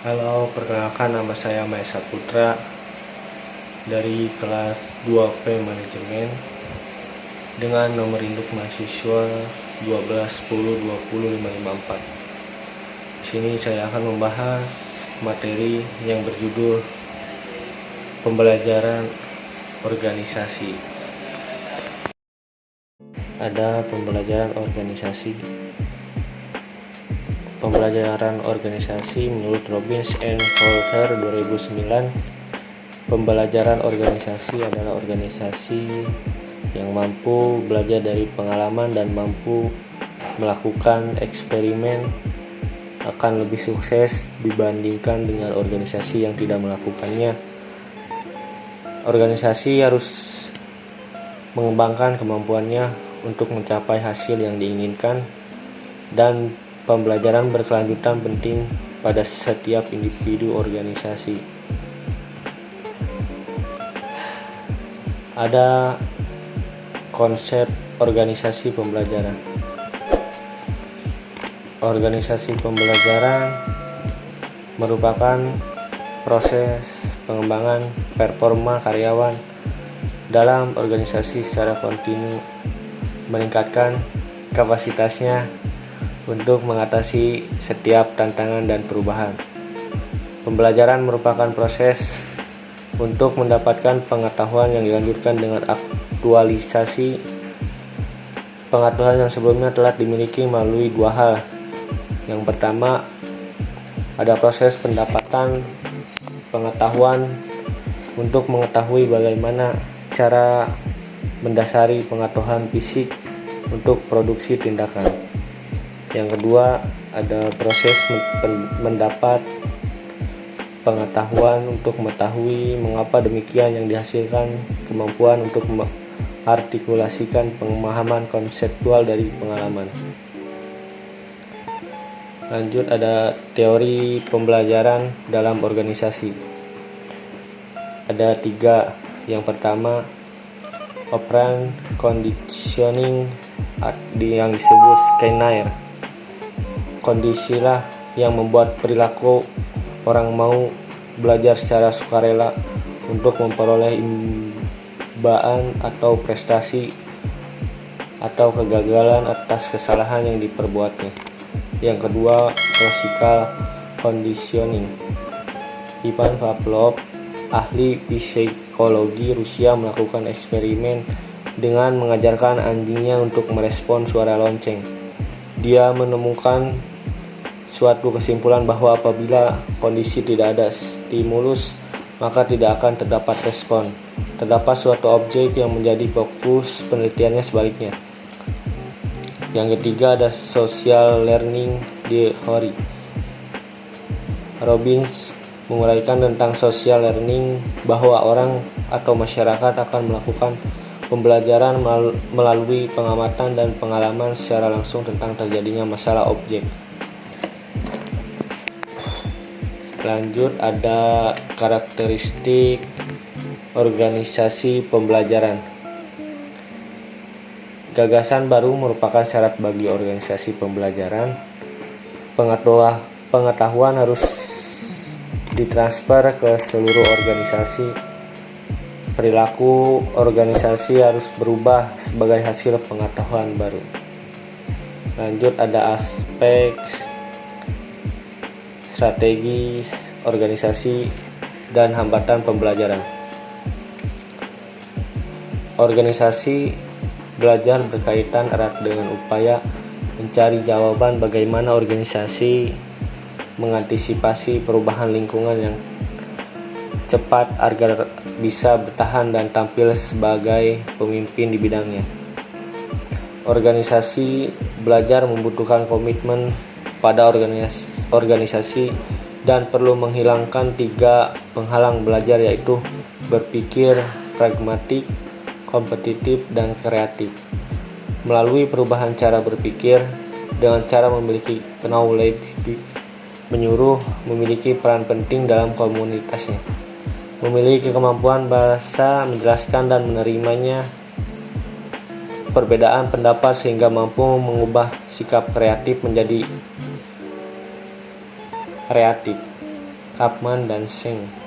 Halo, perkenalkan nama saya Maesa Putra dari kelas 2P Manajemen dengan nomor induk mahasiswa 12102054. Di sini saya akan membahas materi yang berjudul pembelajaran organisasi. Ada pembelajaran organisasi. Pembelajaran organisasi menurut Robbins and Coulter 2009. Pembelajaran organisasi adalah organisasi yang mampu belajar dari pengalaman dan mampu melakukan eksperimen akan lebih sukses dibandingkan dengan organisasi yang tidak melakukannya. Organisasi harus mengembangkan kemampuannya untuk mencapai hasil yang diinginkan, dan pembelajaran berkelanjutan penting pada setiap individu organisasi. Ada konsep organisasi pembelajaran. Organisasi pembelajaran merupakan proses pengembangan performa karyawan dalam organisasi secara kontinu, meningkatkan kapasitasnya untuk mengatasi setiap tantangan dan perubahan. Pembelajaran merupakan proses untuk mendapatkan pengetahuan yang dilanjutkan dengan aktualisasi pengetahuan yang sebelumnya telah dimiliki melalui dua hal. Yang pertama, ada proses pendapatan pengetahuan untuk mengetahui bagaimana cara mendasari pengetahuan fisik untuk produksi tindakan. Yang kedua, ada proses mendapat pengetahuan untuk mengetahui mengapa demikian, yang dihasilkan kemampuan untuk mengartikulasikan pemahaman konseptual dari pengalaman. Lanjut, ada teori pembelajaran dalam organisasi. Ada 3. Yang pertama, operant conditioning yang disebut Skinner. Kondisilah yang membuat perilaku orang mau belajar secara sukarela untuk memperoleh imbaan atau prestasi atau kegagalan atas kesalahan yang diperbuatnya. Yang kedua, classical conditioning. Ivan Pavlov, ahli psikologi Rusia, melakukan eksperimen dengan mengajarkan anjingnya untuk merespon suara lonceng. Dia menemukan suatu kesimpulan bahwa apabila kondisi tidak ada stimulus, maka tidak akan terdapat respon. Terdapat suatu objek yang menjadi fokus penelitiannya sebaliknya. Yang ketiga, ada social learning theory. Robbins menguraikan tentang social learning bahwa orang atau masyarakat akan melakukan pembelajaran melalui pengamatan dan pengalaman secara langsung tentang terjadinya masalah objek. Lanjut, ada karakteristik organisasi pembelajaran. Gagasan baru merupakan syarat bagi organisasi pembelajaran. Pengetahuan harus ditransfer ke seluruh organisasi. Perilaku organisasi harus berubah sebagai hasil pengetahuan baru. Lanjut, ada aspek strategis organisasi dan hambatan pembelajaran. Organisasi belajar berkaitan erat dengan upaya mencari jawaban bagaimana organisasi mengantisipasi perubahan lingkungan yang cepat agar bisa bertahan dan tampil sebagai pemimpin di bidangnya. Organisasi belajar membutuhkan komitmen pada organisasi dan perlu menghilangkan 3 penghalang belajar, yaitu berpikir pragmatik, kompetitif, dan kreatif. Melalui perubahan cara berpikir dengan cara memiliki knowledge, menyuruh memiliki peran penting dalam komunitasnya, memiliki kemampuan bahasa, menjelaskan dan menerimanya perbedaan pendapat sehingga mampu mengubah sikap kreatif menjadi kreatif. Kapman dan Seng.